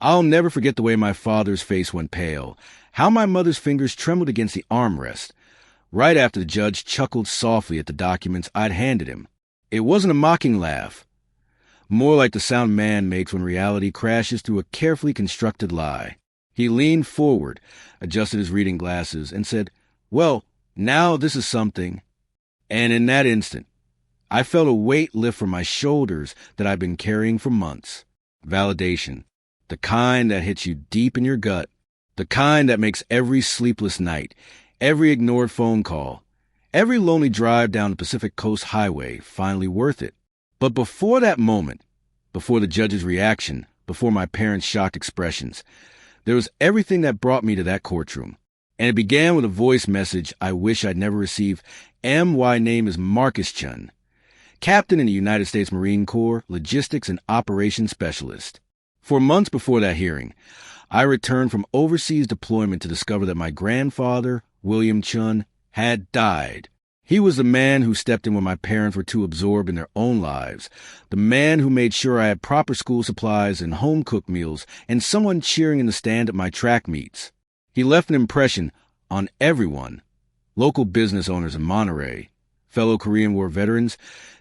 I'll never forget the way my father's face went pale, how my mother's fingers trembled against the armrest, right after the judge chuckled softly at the documents I'd handed him. It wasn't a mocking laugh, more like the sound man makes when reality crashes through a carefully constructed lie. He leaned forward, adjusted his reading glasses, and said, "Well, now this is something." And in that instant, I felt a weight lift from my shoulders that I'd been carrying for months. Validation. The kind that hits you deep in your gut. The kind that makes every sleepless night, every ignored phone call, every lonely drive down the Pacific Coast Highway finally worth it. But before that moment, before the judge's reaction, before my parents' shocked expressions, there was everything that brought me to that courtroom. And it began with a voice message I wish I'd never received. My name is Marcus Chun, Captain in the United States Marine Corps, Logistics and Operations Specialist. For months before that hearing, I returned from overseas deployment to discover that my grandfather, William Chun, had died. He was the man who stepped in when my parents were too absorbed in their own lives, the man who made sure I had proper school supplies and home-cooked meals and someone cheering in the stand at my track meets. He left an impression on everyone, local business owners in Monterey, fellow Korean War veterans,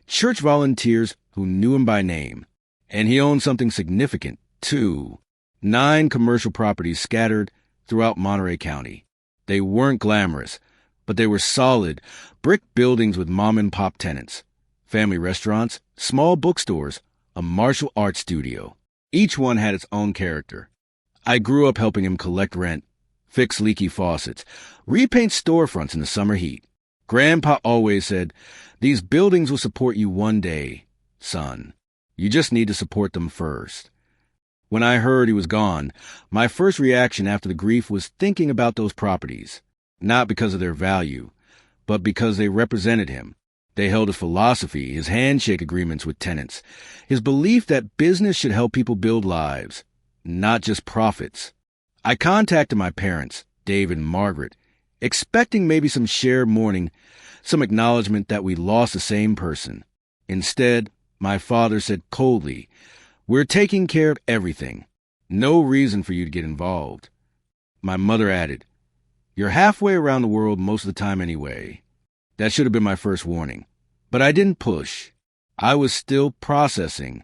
church volunteers who knew him by name. And he owned something significant, too. 9 commercial properties scattered throughout Monterey County. They weren't glamorous, but they were solid, brick buildings with mom-and-pop tenants, family restaurants, small bookstores, a martial arts studio. Each one had its own character. I grew up helping him collect rent, fix leaky faucets, repaint storefronts in the summer heat. Grandpa always said, "These buildings will support you one day, son. You just need to support them first." When I heard he was gone, my first reaction after the grief was thinking about those properties, not because of their value, but because they represented him. They held his philosophy, his handshake agreements with tenants, his belief that business should help people build lives, not just profits. I contacted my parents, Dave and Margaret, expecting maybe some shared mourning, some acknowledgement that we lost the same person. Instead, my father said coldly, "We're taking care of everything. No reason for you to get involved." My mother added, "You're halfway around the world most of the time anyway." That should have been my first warning. But I didn't push. I was still processing,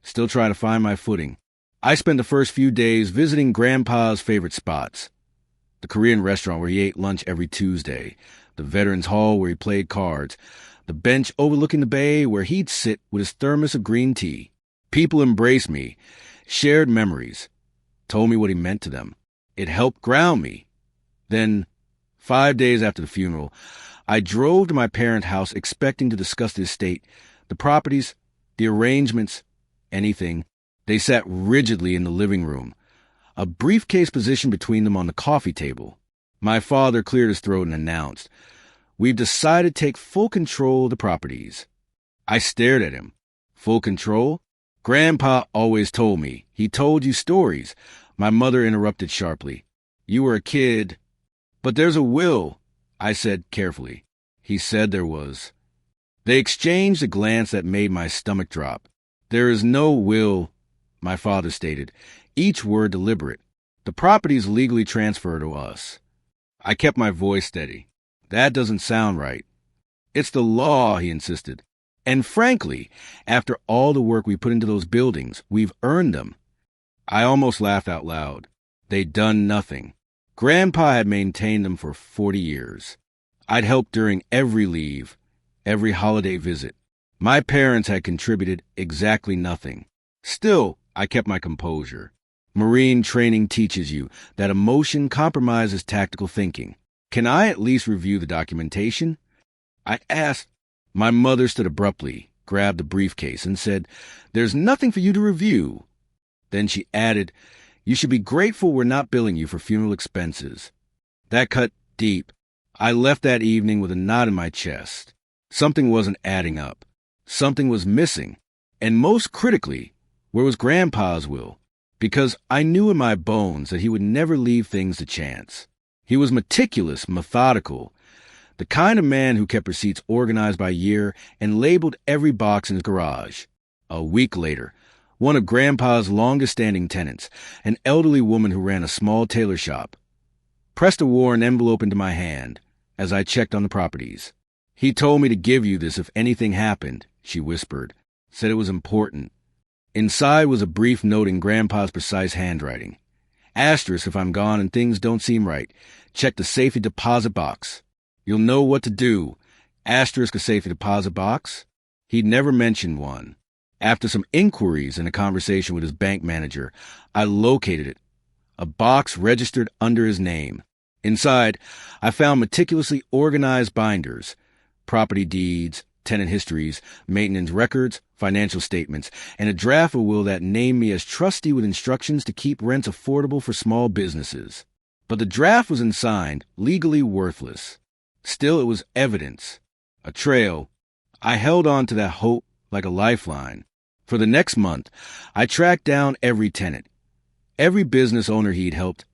still trying to find my footing. I spent the first few days visiting Grandpa's favorite spots. The Korean restaurant where he ate lunch every Tuesday, the Veterans Hall where he played cards, the bench overlooking the bay where he'd sit with his thermos of green tea. People embraced me, shared memories, told me what he meant to them. It helped ground me. Then, 5 days after the funeral, I drove to my parents' house expecting to discuss the estate, the properties, the arrangements, anything. They sat rigidly in the living room, a briefcase positioned between them on the coffee table. My father cleared his throat and announced, "We've decided to take full control of the properties." I stared at him. Full control? Grandpa always told me. He told you stories. My mother interrupted sharply. "You were a kid." "But there's a will," I said carefully. He said there was. They exchanged a glance that made my stomach drop. "There is no will," my father stated, each word deliberate. "The property is legally transferred to us." I kept my voice steady. "That doesn't sound right." "It's the law," he insisted. "And frankly, after all the work we put into those buildings, we've earned them." I almost laughed out loud. They'd done nothing. Grandpa had maintained them for 40 years. I'd helped during every leave, every holiday visit. My parents had contributed exactly nothing. Still, I kept my composure. Marine training teaches you that emotion compromises tactical thinking. "Can I at least review the documentation?" I asked. My mother stood abruptly, grabbed the briefcase, and said, "There's nothing for you to review." Then she added, "You should be grateful we're not billing you for funeral expenses." That cut deep. I left that evening with a knot in my chest. Something wasn't adding up. Something was missing. And most critically, where was Grandpa's will? Because I knew in my bones that he would never leave things to chance. He was meticulous, methodical, the kind of man who kept receipts organized by year and labeled every box in his garage. A week later, one of Grandpa's longest-standing tenants, an elderly woman who ran a small tailor shop. Presta wore an envelope into my hand as I checked on the properties. "He told me to give you this if anything happened," she whispered. "Said it was important." Inside was a brief note in Grandpa's precise handwriting. "Asterisk if I'm gone and things don't seem right. Check the safety deposit box. You'll know what to do." Asterisk a safety deposit box? He'd never mentioned one. After some inquiries and a conversation with his bank manager, I located it. A box registered under his name. Inside, I found meticulously organized binders, property deeds, tenant histories, maintenance records, financial statements, and a draft of a will that named me as trustee with instructions to keep rents affordable for small businesses. But the draft was unsigned, legally worthless. Still, it was evidence, a trail. I held on to that hope like a lifeline. For the next month, I tracked down every tenant, every business owner he'd helped,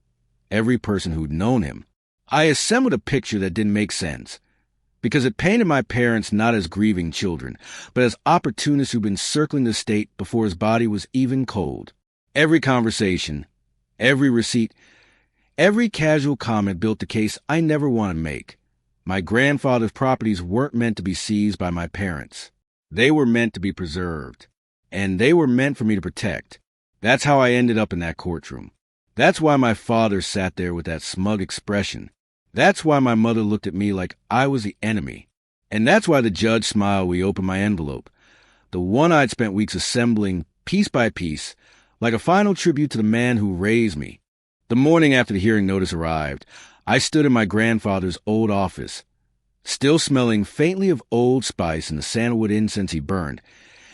every person who'd known him. I assembled a picture that didn't make sense, because it painted my parents not as grieving children, but as opportunists who'd been circling the state before his body was even cold. Every conversation, every receipt, every casual comment built the case I never wanted to make. My grandfather's properties weren't meant to be seized by my parents. They were meant to be preserved, and they were meant for me to protect. That's how I ended up in that courtroom. That's why my father sat there with that smug expression. That's why my mother looked at me like I was the enemy. And that's why the judge smiled when he opened my envelope, the one I'd spent weeks assembling piece by piece, like a final tribute to the man who raised me. The morning after the hearing notice arrived, I stood in my grandfather's old office, still smelling faintly of Old Spice and the sandalwood incense he burned,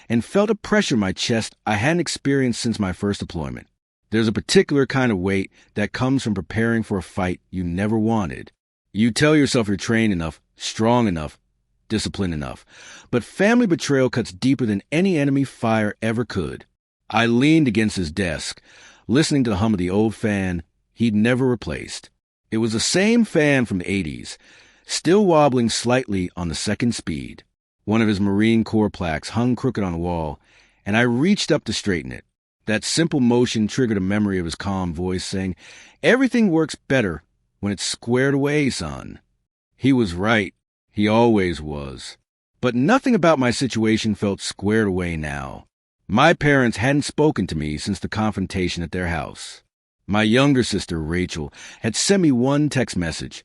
and felt a pressure in my chest I hadn't experienced since my first deployment. There's a particular kind of weight that comes from preparing for a fight you never wanted. You tell yourself you're trained enough, strong enough, disciplined enough, but family betrayal cuts deeper than any enemy fire ever could. I leaned against his desk, listening to the hum of the old fan he'd never replaced. It was the same fan from the 80s, still wobbling slightly on the second speed. One of his Marine Corps plaques hung crooked on the wall, and I reached up to straighten it. That simple motion triggered a memory of his calm voice saying, "Everything works better when it's squared away, son." He was right. He always was. But nothing about my situation felt squared away now. My parents hadn't spoken to me since the confrontation at their house. My younger sister, Rachel, had sent me one text message.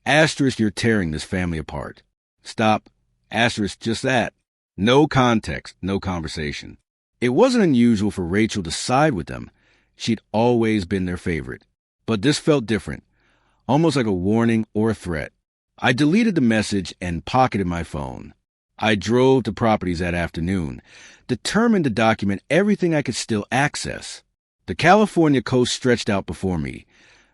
Asterisk, you're tearing this family apart. Stop. Asterisk, just that. No context, no conversation. It wasn't unusual for Rachel to side with them. She'd always been their favorite. But this felt different, almost like a warning or a threat. I deleted the message and pocketed my phone. I drove to properties that afternoon, determined to document everything I could still access. The California coast stretched out before me,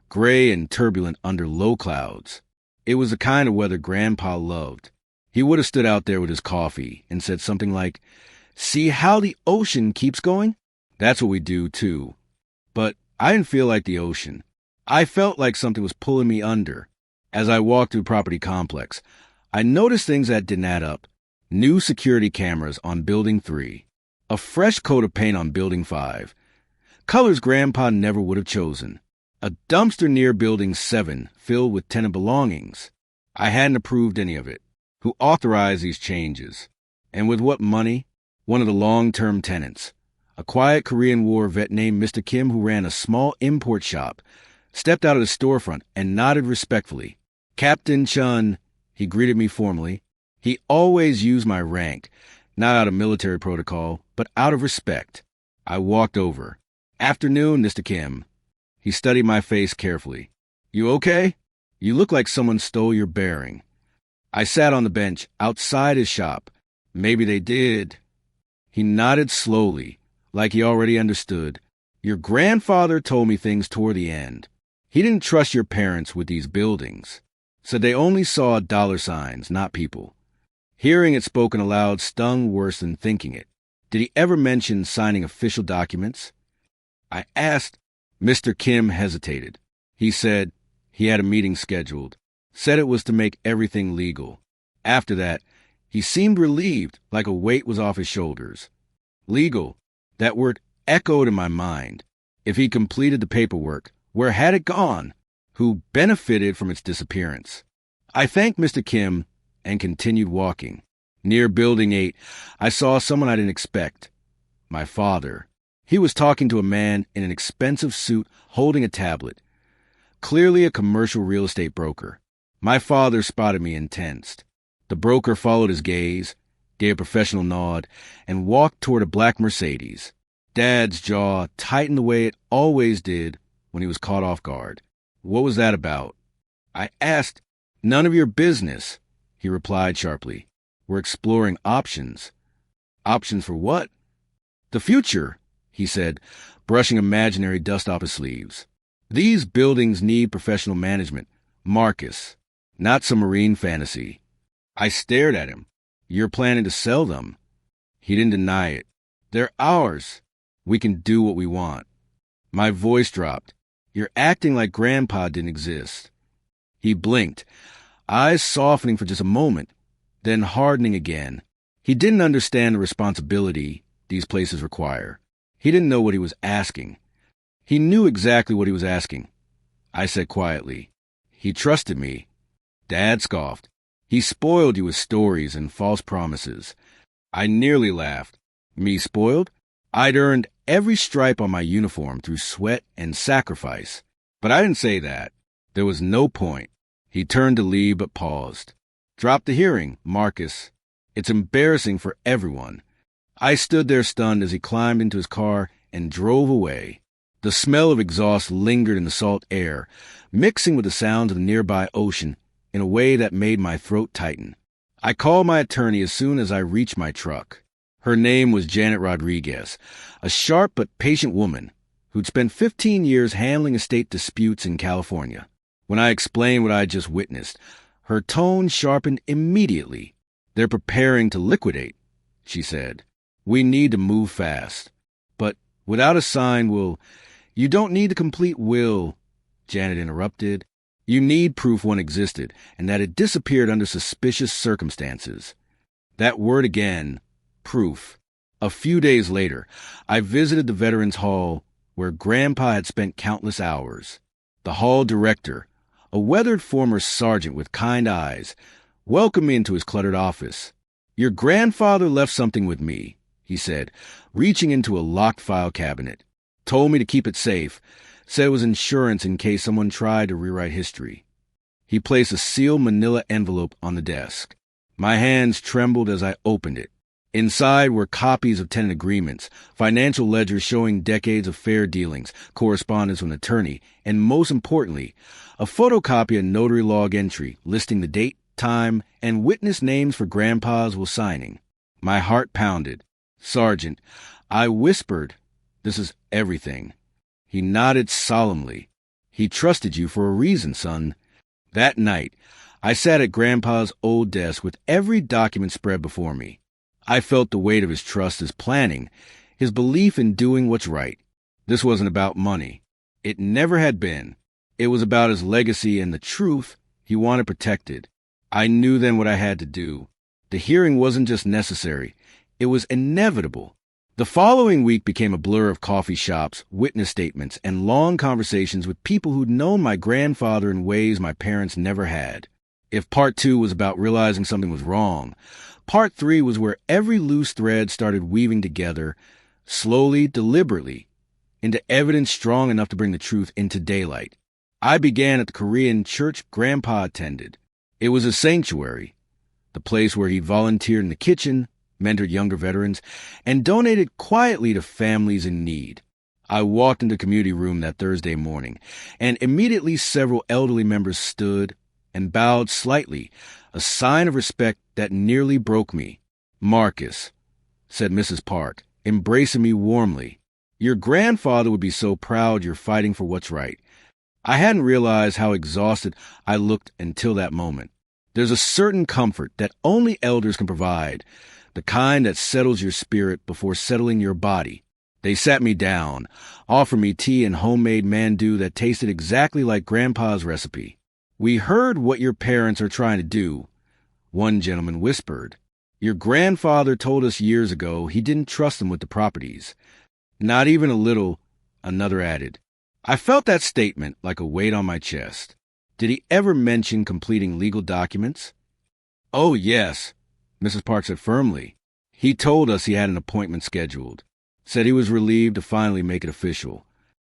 gray and turbulent under low clouds. It was the kind of weather Grandpa loved. He would have stood out there with his coffee and said something like, "See how the ocean keeps going? That's what we do, too." But I didn't feel like the ocean. I felt like something was pulling me under. As I walked through property complex, I noticed things that didn't add up. New security cameras on Building 3. A fresh coat of paint on Building 5. Colors Grandpa never would have chosen. A dumpster near Building 7 filled with tenant belongings. I hadn't approved any of it. Who authorized these changes? And with what money? One of the long-term tenants, a quiet Korean War vet named Mr. Kim who ran a small import shop, stepped out of the storefront and nodded respectfully. "Captain Chun," he greeted me formally. He always used my rank, not out of military protocol, but out of respect. I walked over. "Afternoon, Mr. Kim." He studied my face carefully. "You okay? You look like someone stole your bearing." I sat on the bench outside his shop. "Maybe they did." He nodded slowly, like he already understood. "Your grandfather told me things toward the end. He didn't trust your parents with these buildings. Said they only saw dollar signs, not people." Hearing it spoken aloud stung worse than thinking it. Did he ever mention signing official documents? I asked. Mr. Kim hesitated. He said he had a meeting scheduled. Said it was to make everything legal. After that, he seemed relieved, like a weight was off his shoulders. Legal. That word echoed in my mind. If he completed the paperwork, where had it gone? Who benefited from its disappearance? I thanked Mr. Kim and continued walking. Near Building 8, I saw someone I didn't expect. My father. He was talking to a man in an expensive suit holding a tablet. Clearly a commercial real estate broker. My father spotted me and tensed. The broker followed his gaze, gave a professional nod, and walked toward a black Mercedes. Dad's jaw tightened the way it always did when he was caught off guard. What was that about? I asked. None of your business, he replied sharply. We're exploring options. Options for what? The future, he said, brushing imaginary dust off his sleeves. These buildings need professional management. Marcus, not some marine fantasy. I stared at him. You're planning to sell them. He didn't deny it. They're ours. We can do what we want. My voice dropped. You're acting like Grandpa didn't exist. He blinked, eyes softening for just a moment, then hardening again. He didn't understand the responsibility these places require. He didn't know what he was asking. He knew exactly what he was asking. I said quietly, he trusted me. Dad scoffed. He spoiled you with stories and false promises. I nearly laughed. Me spoiled? I'd earned every stripe on my uniform through sweat and sacrifice. But I didn't say that. There was no point. He turned to leave but paused. Drop the hearing, Marcus. It's embarrassing for everyone. I stood there stunned as he climbed into his car and drove away. The smell of exhaust lingered in the salt air, mixing with the sounds of the nearby ocean in a way that made my throat tighten. I called my attorney as soon as I reached my truck. Her name was Janet Rodriguez, a sharp but patient woman who'd spent 15 years handling estate disputes in California. When I explained what I'd just witnessed, her tone sharpened immediately. They're preparing to liquidate, she said. We need to move fast. But without a signed will, you don't need a complete will, Janet interrupted. You need proof one existed and that it disappeared under suspicious circumstances. That word again, proof. A few days later, I visited the Veterans Hall where Grandpa had spent countless hours. The hall director, a weathered former sergeant with kind eyes, welcomed me into his cluttered office. Your grandfather left something with me, he said, reaching into a locked file cabinet. Told me to keep it safe, said it was insurance in case someone tried to rewrite history. He placed a sealed manila envelope on the desk. My hands trembled as I opened it. Inside were copies of tenant agreements, financial ledgers showing decades of fair dealings, correspondence with an attorney, and most importantly, a photocopy of notary log entry listing the date, time, and witness names for Grandpa's will signing. My heart pounded. Sergeant, I whispered, this is everything. He nodded solemnly. He trusted you for a reason, son. That night, I sat at Grandpa's old desk with every document spread before me. I felt the weight of his trust, his planning, his belief in doing what's right. This wasn't about money. It never had been. It was about his legacy and the truth he wanted protected. I knew then what I had to do. The hearing wasn't just necessary. It was inevitable. The following week became a blur of coffee shops, witness statements, and long conversations with people who'd known my grandfather in ways my parents never had. If part 2 was about realizing something was wrong, part 3 was where every loose thread started weaving together, slowly, deliberately, into evidence strong enough to bring the truth into daylight. I began at the Korean church Grandpa attended. It was a sanctuary, the place where he volunteered in the kitchen, mentored younger veterans, and donated quietly to families in need. I walked into the community room that Thursday morning, and immediately several elderly members stood and bowed slightly, a sign of respect that nearly broke me. Marcus, said Mrs. Park, embracing me warmly, your grandfather would be so proud you're fighting for what's right. I hadn't realized how exhausted I looked until that moment. There's a certain comfort that only elders can provide, the kind that settles your spirit before settling your body. They sat me down, offered me tea and homemade mandu that tasted exactly like Grandpa's recipe. We heard what your parents are trying to do, one gentleman whispered. Your grandfather told us years ago he didn't trust them with the properties. Not even a little, another added. I felt that statement like a weight on my chest. Did he ever mention completing legal documents? Oh, yes, Mrs. Park said firmly. He told us he had an appointment scheduled. Said he was relieved to finally make it official.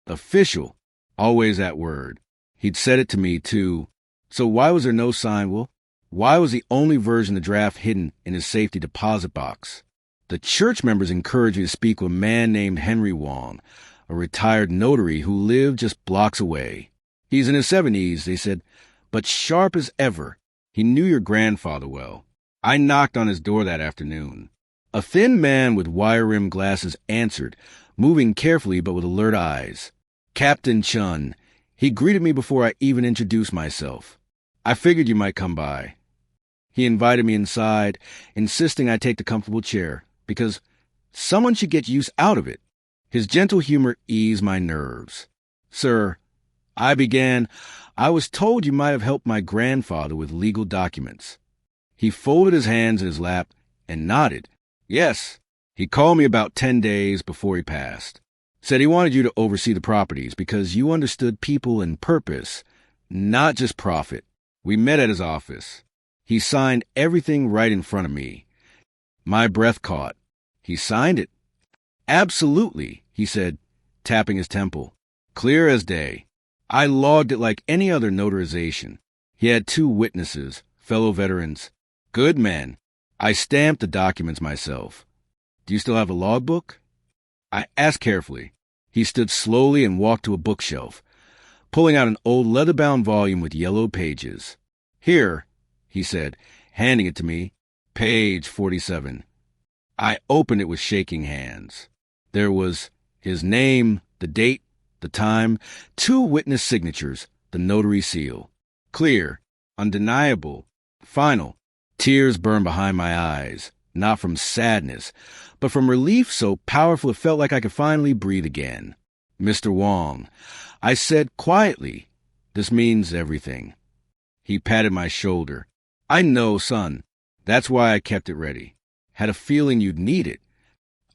Official. Always that word. He'd said it to me, too. So why was there no sign, Will? Why was the only version of the draft hidden in his safety deposit box? The church members encouraged me to speak with a man named Henry Wong, a retired notary who lived just blocks away. He's in his 70s, they said, but sharp as ever. He knew your grandfather well. I knocked on his door that afternoon. A thin man with wire-rimmed glasses answered, moving carefully but with alert eyes. Captain Chun. He greeted me before I even introduced myself. I figured you might come by. He invited me inside, insisting I take the comfortable chair, because someone should get use out of it. His gentle humor eased my nerves. Sir, I began, I was told you might have helped my grandfather with legal documents. He folded his hands in his lap and nodded. Yes. He called me about 10 days before he passed. Said he wanted you to oversee the properties because you understood people and purpose, not just profit. We met at his office. He signed everything right in front of me. My breath caught. He signed it. Absolutely, he said, tapping his temple. Clear as day. I logged it like any other notarization. He had 2 witnesses, fellow veterans. Good men. I stamped the documents myself. Do you still have a logbook? I asked carefully. He stood slowly and walked to a bookshelf, pulling out an old leather-bound volume with yellow pages. Here, he said, handing it to me. Page 47. I opened it with shaking hands. There was his name, the date, the time, 2 witness signatures, the notary seal. Clear, undeniable, final. Tears burned behind my eyes, not from sadness, but from relief so powerful it felt like I could finally breathe again. Mr. Wong, I said quietly, this means everything. He patted my shoulder. I know, son. That's why I kept it ready. Had a feeling you'd need it.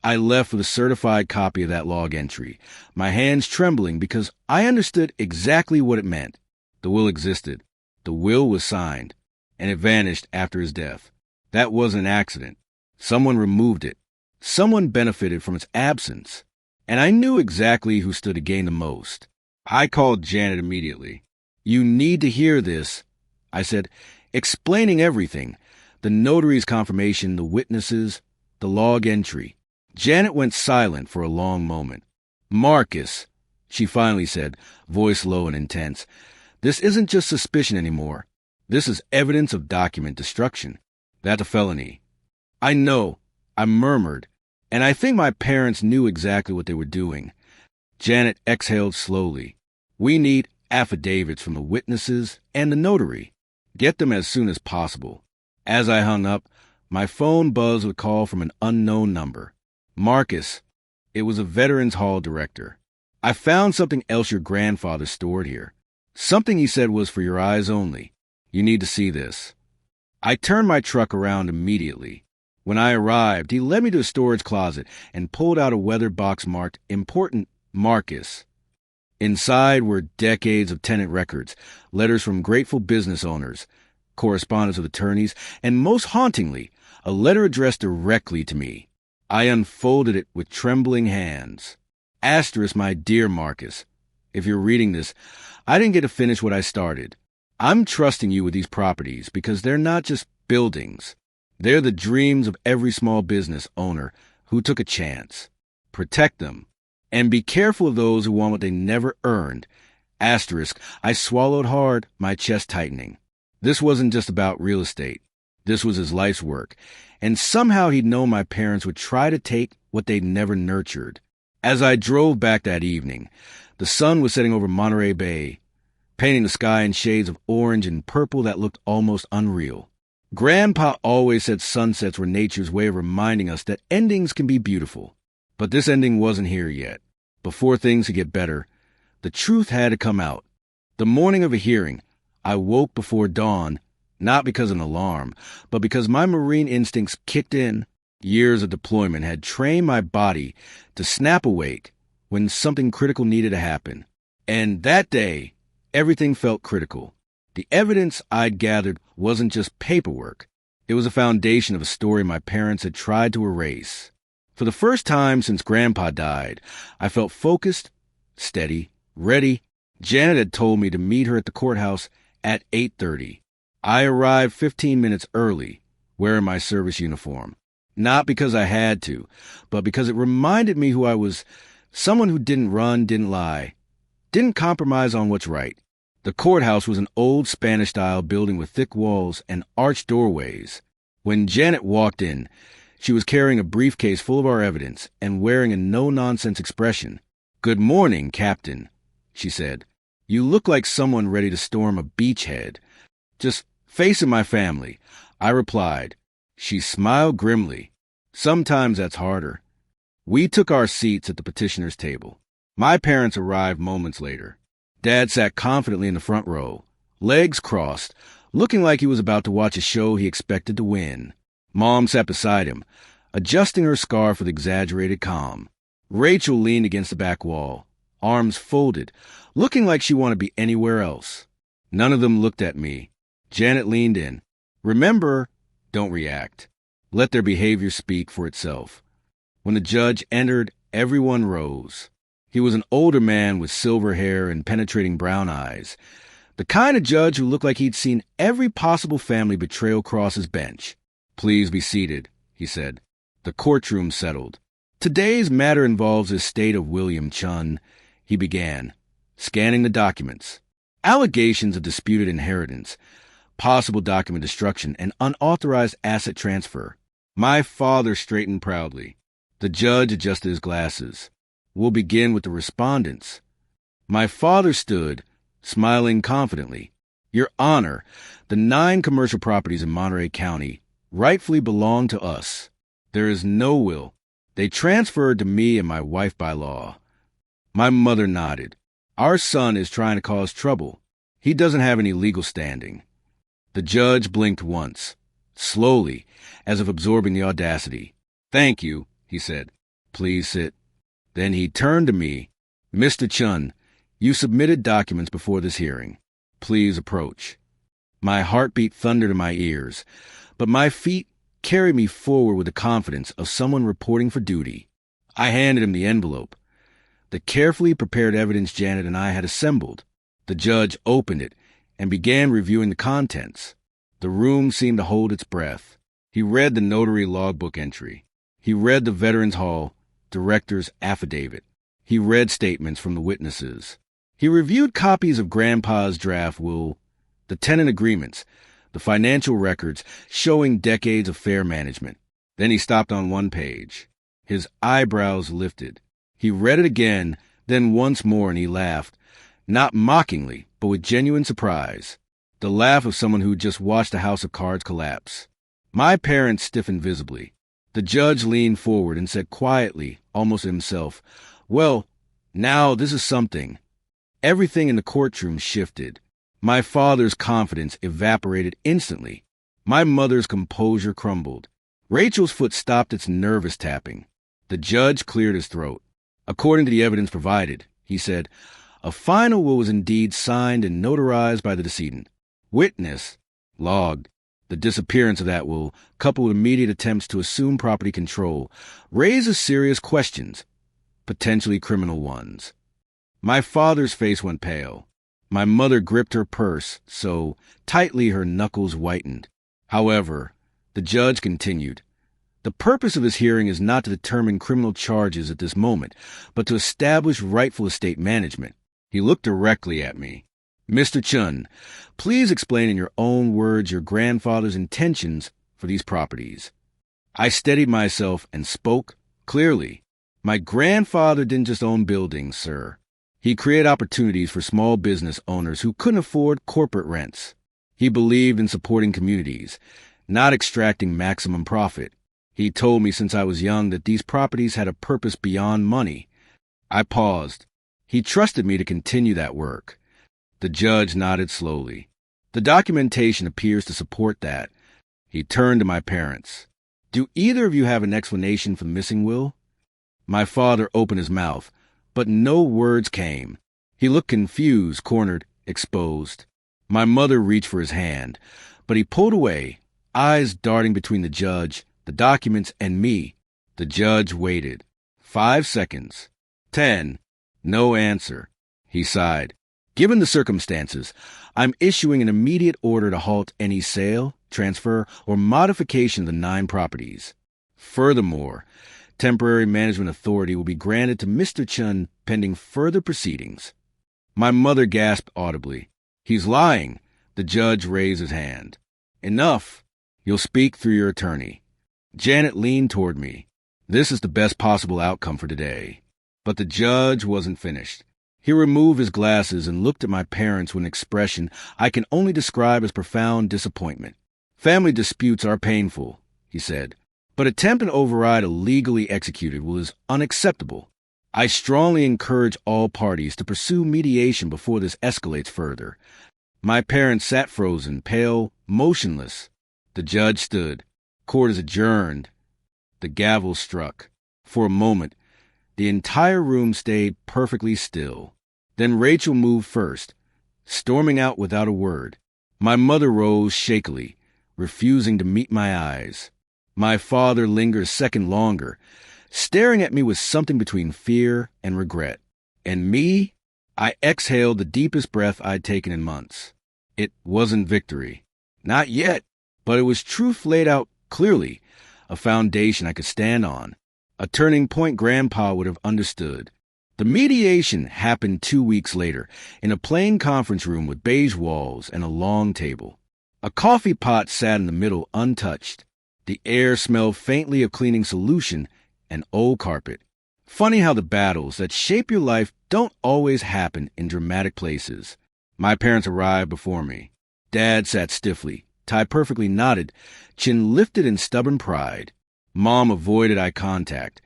I left with a certified copy of that log entry, my hands trembling because I understood exactly what it meant. The will existed. The will was signed, and it vanished after his death. That wasn't an accident. Someone removed it. Someone benefited from its absence. And I knew exactly who stood to gain the most. I called Janet immediately. You need to hear this, I said, explaining everything. The notary's confirmation, the witnesses, the log entry. Janet went silent for a long moment. Marcus, she finally said, voice low and intense, this isn't just suspicion anymore. This is evidence of document destruction. That's a felony. I know, I murmured, and I think my parents knew exactly what they were doing. Janet exhaled slowly. We need affidavits from the witnesses and the notary. Get them as soon as possible. As I hung up, my phone buzzed with a call from an unknown number. Marcus. It was a Veterans Hall director. I found something else your grandfather stored here. Something he said was for your eyes only. You need to see this. I turned my truck around immediately. When I arrived, he led me to a storage closet and pulled out a weather box marked Important Marcus. Inside were decades of tenant records, letters from grateful business owners, correspondence with attorneys, and most hauntingly, a letter addressed directly to me. I unfolded it with trembling hands. Asterisk, my dear Marcus. If you're reading this, I didn't get to finish what I started. I'm trusting you with these properties because they're not just buildings. They're the dreams of every small business owner who took a chance. Protect them. And be careful of those who want what they never earned. Asterisk, I swallowed hard, my chest tightening. This wasn't just about real estate. This was his life's work. And somehow he'd known my parents would try to take what they'd never nurtured. As I drove back that evening, the sun was setting over Monterey Bay, painting the sky in shades of orange and purple that looked almost unreal. Grandpa always said sunsets were nature's way of reminding us that endings can be beautiful. But this ending wasn't here yet. Before things could get better, the truth had to come out. The morning of a hearing, I woke before dawn, not because of an alarm, but because my Marine instincts kicked in. Years of deployment had trained my body to snap awake when something critical needed to happen. And that day, everything felt critical. The evidence I'd gathered wasn't just paperwork. It was a foundation of a story my parents had tried to erase. For the first time since Grandpa died, I felt focused, steady, ready. Janet had told me to meet her at the courthouse at 8:30. I arrived 15 minutes early, wearing my service uniform. Not because I had to, but because it reminded me who I was. Someone who didn't run, didn't lie, didn't compromise on what's right. The courthouse was an old Spanish-style building with thick walls and arched doorways. When Janet walked in, she was carrying a briefcase full of our evidence and wearing a no-nonsense expression. "Good morning, Captain," she said. "You look like someone ready to storm a beachhead." "Just facing my family," I replied. She smiled grimly. "Sometimes that's harder." We took our seats at the petitioner's table. My parents arrived moments later. Dad sat confidently in the front row, legs crossed, looking like he was about to watch a show he expected to win. Mom sat beside him, adjusting her scarf with exaggerated calm. Rachel leaned against the back wall, arms folded, looking like she wanted to be anywhere else. None of them looked at me. Janet leaned in. "Remember, don't react. Let their behavior speak for itself." When the judge entered, everyone rose. He was an older man with silver hair and penetrating brown eyes, the kind of judge who looked like he'd seen every possible family betrayal cross his bench. "Please be seated," he said. The courtroom settled. "Today's matter involves the estate of William Chun," he began, scanning the documents. "Allegations of disputed inheritance, possible document destruction, and unauthorized asset transfer." My father straightened proudly. The judge adjusted his glasses. "We'll begin with the respondents." My father stood, smiling confidently. "Your Honor, the 9 commercial properties in Monterey County rightfully belong to us. There is no will. They transferred to me and my wife by law." My mother nodded. "Our son is trying to cause trouble. He doesn't have any legal standing." The judge blinked once, slowly, as if absorbing the audacity. "Thank you," he said. "Please sit." Then he turned to me. "Mr. Chun, you submitted documents before this hearing. Please approach." My heartbeat thundered in my ears, but my feet carried me forward with the confidence of someone reporting for duty. I handed him the envelope, the carefully prepared evidence Janet and I had assembled. The judge opened it and began reviewing the contents. The room seemed to hold its breath. He read the notary logbook entry. He read the Veterans Hall director's affidavit. He read statements from the witnesses. He reviewed copies of Grandpa's draft will, the tenant agreements, the financial records showing decades of fair management. Then he stopped on one page. His eyebrows lifted. He read it again, then once more, and he laughed, not mockingly, but with genuine surprise. The laugh of someone who just watched a house of cards collapse. My parents stiffened visibly. The judge leaned forward and said quietly, almost to himself, "Well, now this is something." Everything in the courtroom shifted. My father's confidence evaporated instantly. My mother's composure crumbled. Rachel's foot stopped its nervous tapping. The judge cleared his throat. "According to the evidence provided," he said, "a final will was indeed signed and notarized by the decedent. Witness logged. The disappearance of that will, coupled with immediate attempts to assume property control, raises serious questions, potentially criminal ones." My father's face went pale. My mother gripped her purse so tightly her knuckles whitened. However, the judge continued, "The purpose of this hearing is not to determine criminal charges at this moment, but to establish rightful estate management." He looked directly at me. "Mr. Chun, please explain in your own words your grandfather's intentions for these properties." I steadied myself and spoke clearly. "My grandfather didn't just own buildings, sir. He created opportunities for small business owners who couldn't afford corporate rents. He believed in supporting communities, not extracting maximum profit. He told me since I was young that these properties had a purpose beyond money." I paused. He trusted me to continue that work. The judge nodded slowly. "The documentation appears to support that." He turned to my parents. "Do either of you have an explanation for the missing will?" My father opened his mouth, but no words came. He looked confused, cornered, exposed. My mother reached for his hand, but he pulled away, eyes darting between the judge, the documents, and me. The judge waited. 5 seconds. 10. No answer. He sighed. Given the circumstances, I'm issuing an immediate order to halt any sale, transfer, or modification of the 9 properties. Furthermore, temporary management authority will be granted to Mr. Chun pending further proceedings. My mother gasped audibly. He's lying. The judge raised his hand. Enough. You'll speak through your attorney. Janet leaned toward me. This is the best possible outcome for today. But the judge wasn't finished. He removed his glasses and looked at my parents with an expression I can only describe as profound disappointment. Family disputes are painful, he said, but attempting to override a legally executed will is unacceptable. I strongly encourage all parties to pursue mediation before this escalates further. My parents sat frozen, pale, motionless. The judge stood. Court is adjourned. The gavel struck. For a moment, the entire room stayed perfectly still. Then Rachel moved first, storming out without a word. My mother rose shakily, refusing to meet my eyes. My father lingered a second longer, staring at me with something between fear and regret. And me? I exhaled the deepest breath I'd taken in months. It wasn't victory. Not yet, but it was truth laid out clearly, a foundation I could stand on, a turning point Grandpa would have understood. The mediation happened 2 weeks later in a plain conference room with beige walls and a long table. A coffee pot sat in the middle untouched. The air smelled faintly of cleaning solution and old carpet. Funny how the battles that shape your life don't always happen in dramatic places. My parents arrived before me. Dad sat stiffly, tie perfectly knotted, chin lifted in stubborn pride. Mom avoided eye contact,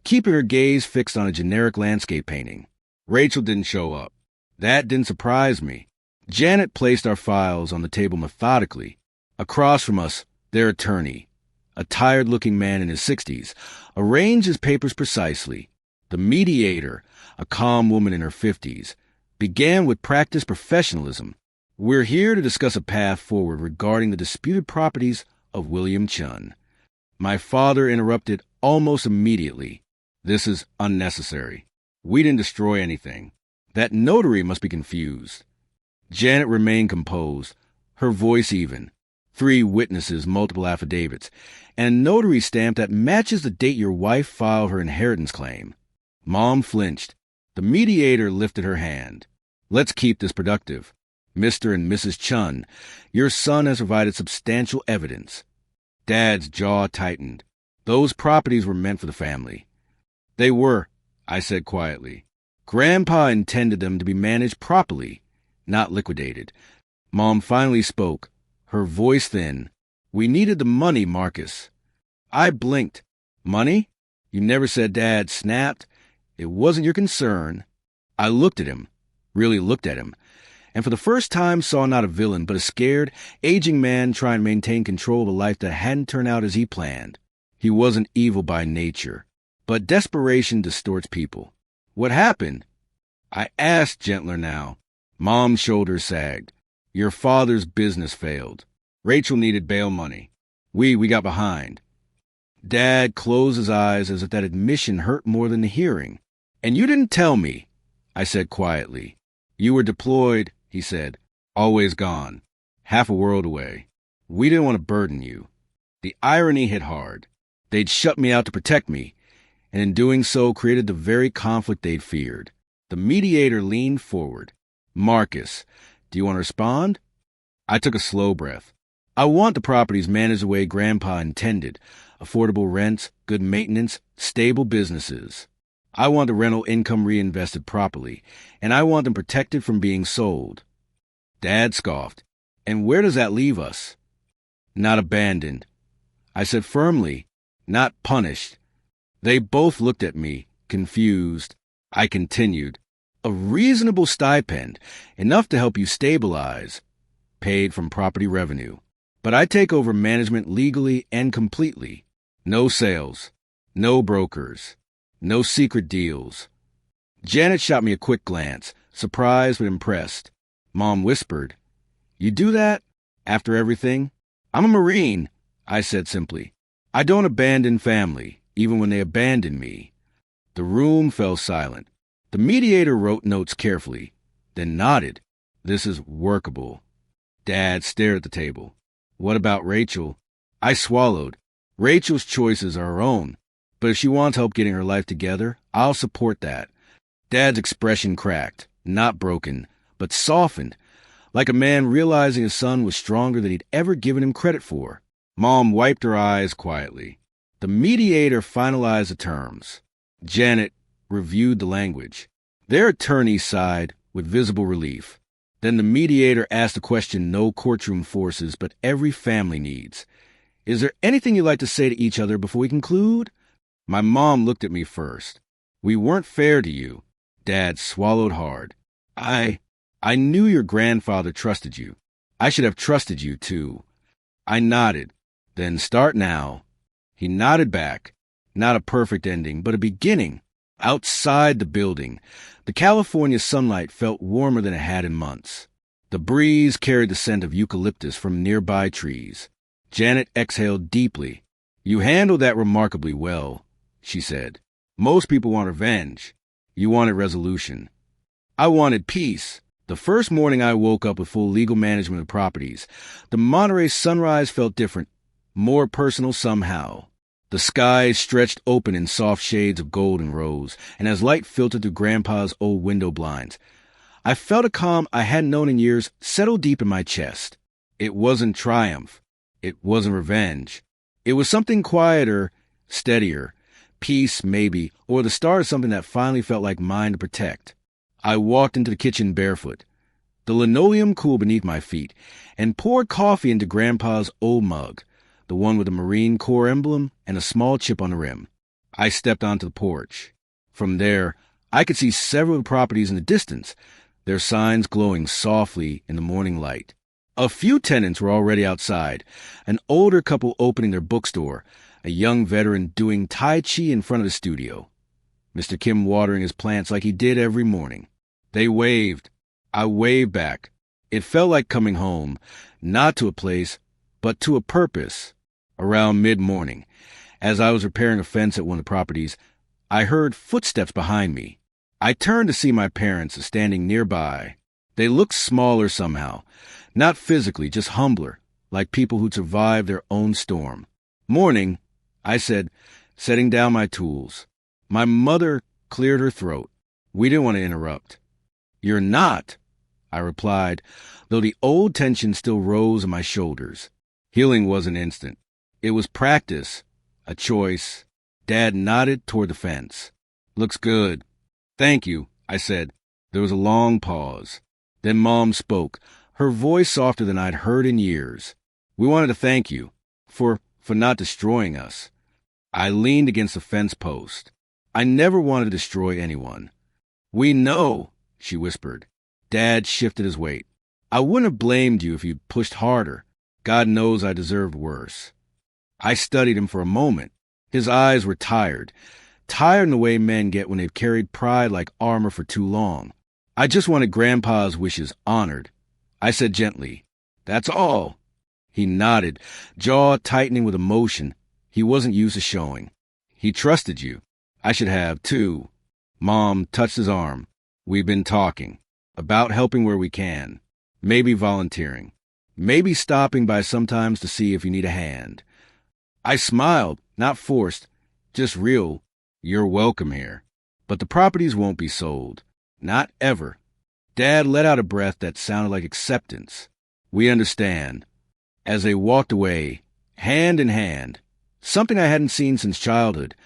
keeping her gaze fixed on a generic landscape painting. Rachel didn't show up. That didn't surprise me. Janet placed our files on the table methodically. Across from us, their attorney, a tired-looking man in his 60s, arranged his papers precisely. The mediator, a calm woman in her 50s, began with practiced professionalism. We're here to discuss a path forward regarding the disputed properties of William Chun. My father interrupted almost immediately. This is unnecessary. We didn't destroy anything. That notary must be confused. Janet remained composed, her voice even. 3 witnesses, multiple affidavits, and a notary stamp that matches the date your wife filed her inheritance claim. Mom flinched. The mediator lifted her hand. Let's keep this productive. Mr. and Mrs. Chun, your son has provided substantial evidence. Dad's jaw tightened. Those properties were meant for the family. They were, I said quietly. Grandpa intended them to be managed properly, not liquidated. Mom finally spoke, her voice thin. We needed the money, Marcus. I blinked. Money? You never said. Dad snapped. It wasn't your concern. I looked at him, really looked at him, and for the first time saw not a villain, but a scared, aging man trying to maintain control of a life that hadn't turned out as he planned. He wasn't evil by nature, but desperation distorts people. What happened? I asked gentler now. Mom's shoulders sagged. Your father's business failed. Rachel needed bail money. We got behind. Dad closed his eyes as if that admission hurt more than the hearing. And you didn't tell me, I said quietly. You were deployed, he said. Always gone. Half a world away. We didn't want to burden you. The irony hit hard. They'd shut me out to protect me, and in doing so created the very conflict they'd feared. The mediator leaned forward. Marcus, do you want to respond? I took a slow breath. I want the properties managed the way Grandpa intended. Affordable rents, good maintenance, stable businesses. I want the rental income reinvested properly, and I want them protected from being sold. Dad scoffed. And where does that leave us? Not abandoned. I said firmly, not punished. They both looked at me, confused. I continued. A reasonable stipend, enough to help you stabilize, paid from property revenue. But I take over management legally and completely. No sales, no brokers, no secret deals. Janet shot me a quick glance, surprised but impressed. Mom whispered, "You do that? After everything?" "I'm a Marine," I said simply. "I don't abandon family, even when they abandon me." The room fell silent. The mediator wrote notes carefully, then nodded. "This is workable." Dad stared at the table. "What about Rachel?" I swallowed. "Rachel's choices are her own, but if she wants help getting her life together, I'll support that." Dad's expression cracked, not broken, but softened, like a man realizing his son was stronger than he'd ever given him credit for. Mom wiped her eyes quietly. The mediator finalized the terms. Janet reviewed the language. Their attorney sighed with visible relief. Then the mediator asked a question no courtroom forces but every family needs. "Is there anything you'd like to say to each other before we conclude?" My mom looked at me first. "We weren't fair to you." Dad swallowed hard. I knew your grandfather trusted you. I should have trusted you, too." I nodded. "Then start now." He nodded back. Not a perfect ending, but a beginning. Outside the building, the California sunlight felt warmer than it had in months. The breeze carried the scent of eucalyptus from nearby trees. Janet exhaled deeply. "You handled that remarkably well," she said. "Most people want revenge. You wanted resolution. I wanted peace." The first morning I woke up with full legal management of properties, the Monterey sunrise felt different, more personal somehow. The sky stretched open in soft shades of gold and rose, and as light filtered through Grandpa's old window blinds, I felt a calm I hadn't known in years settle deep in my chest. It wasn't triumph. It wasn't revenge. It was something quieter, steadier, peace maybe, or the start of something that finally felt like mine to protect. I walked into the kitchen barefoot, the linoleum cool beneath my feet, and poured coffee into Grandpa's old mug, the one with the Marine Corps emblem and a small chip on the rim. I stepped onto the porch. From there, I could see several properties in the distance, their signs glowing softly in the morning light. A few tenants were already outside, an older couple opening their bookstore, a young veteran doing Tai Chi in front of the studio, Mr. Kim watering his plants like he did every morning. They waved. I waved back. It felt like coming home, not to a place, but to a purpose. Around mid-morning, as I was repairing a fence at one of the properties, I heard footsteps behind me. I turned to see my parents standing nearby. They looked smaller somehow, not physically, just humbler, like people who'd survived their own storm. "Morning," I said, setting down my tools. My mother cleared her throat. We didn't want to interrupt. "You're not," I replied, though the old tension still rose on my shoulders. Healing wasn't instant. It was practice, a choice. Dad nodded toward the fence. "Looks good." "Thank you," I said. There was a long pause. Then Mom spoke, her voice softer than I'd heard in years. "We wanted to thank you for not destroying us." I leaned against the fence post. I never wanted to destroy anyone. "We know," she whispered. Dad shifted his weight. "I wouldn't have blamed you if you'd pushed harder. God knows I deserved worse." I studied him for a moment. His eyes were tired in the way men get when they've carried pride like armor for too long. "I just wanted Grandpa's wishes honored." I said gently, "That's all." He nodded, jaw tightening with emotion he wasn't used to showing. "He trusted you. I should have, too." Mom touched his arm. "We've been talking about helping where we can, maybe volunteering, maybe stopping by sometimes to see if you need a hand." I smiled, not forced, just real. "You're welcome here. But the properties won't be sold. Not ever." Dad let out a breath that sounded like acceptance. "We understand." As they walked away, hand in hand, something I hadn't seen since childhood,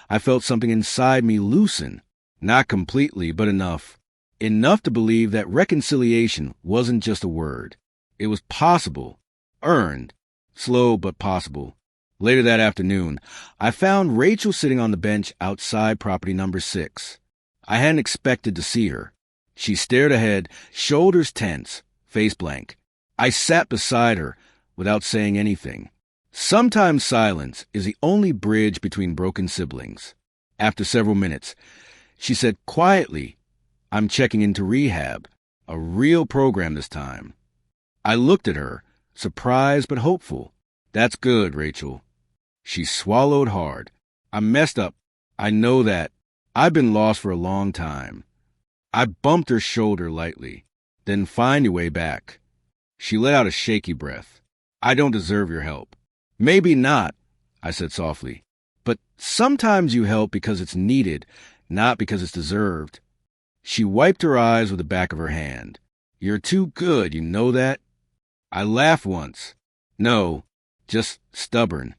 I felt something inside me loosen. Not completely, but enough. Enough to believe that reconciliation wasn't just a word. It was possible. Earned. Slow, but possible. Later that afternoon, I found Rachel sitting on the bench outside property number 6. I hadn't expected to see her. She stared ahead, shoulders tense, face blank. I sat beside her without saying anything. Sometimes silence is the only bridge between broken siblings. After several minutes, She said quietly, "I'm checking into rehab. A real program this time." I looked at her, surprised but hopeful. "That's good, Rachel." She swallowed hard. "I messed up. I know that. I've been lost for a long time." I bumped her shoulder lightly. "Then find your way back." She let out a shaky breath. "I don't deserve your help." "Maybe not," I said softly. "But sometimes you help because it's needed, not because it's deserved." She wiped her eyes with the back of her hand. "You're too good, you know that?" I laughed once. "No, just stubborn."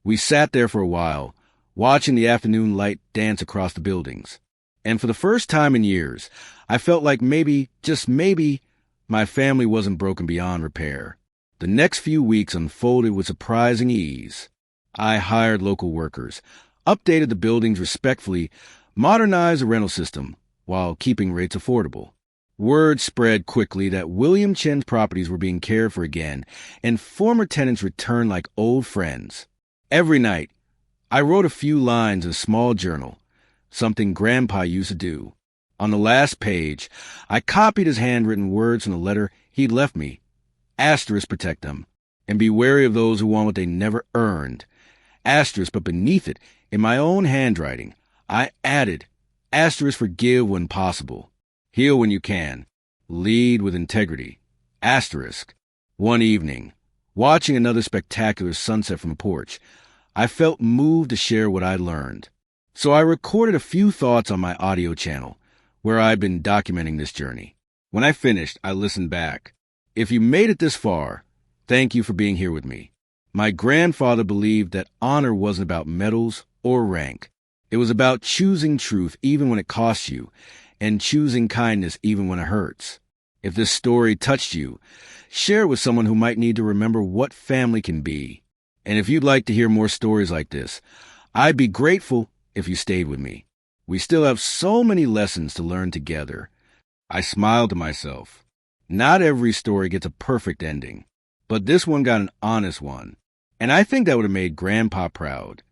We sat there for a while, watching the afternoon light dance across the buildings. And for the first time in years, I felt like maybe, just maybe, my family wasn't broken beyond repair. The next few weeks unfolded with surprising ease. I hired local workers, updated the buildings respectfully, modernized the rental system while keeping rates affordable. Word spread quickly that William Chen's properties were being cared for again, and former tenants returned like old friends. Every night, I wrote a few lines in a small journal, something Grandpa used to do. On the last page, I copied his handwritten words from the letter he'd left me. Asterisk protect them, and be wary of those who want what they never earned. Asterisk, but beneath it, in my own handwriting, I added, asterisk forgive when possible. Heal when you can. Lead with integrity. Asterisk. One evening, watching another spectacular sunset from a porch, I felt moved to share what I'd learned. So I recorded a few thoughts on my audio channel, where I'd been documenting this journey. When I finished, I listened back. If you made it this far, thank you for being here with me. My grandfather believed that honor wasn't about medals or rank. It was about choosing truth even when it costs you, and choosing kindness even when it hurts. If this story touched you, share it with someone who might need to remember what family can be. And if you'd like to hear more stories like this, I'd be grateful if you stayed with me. We still have so many lessons to learn together. I smiled to myself. Not every story gets a perfect ending, but this one got an honest one. And I think that would have made Grandpa proud.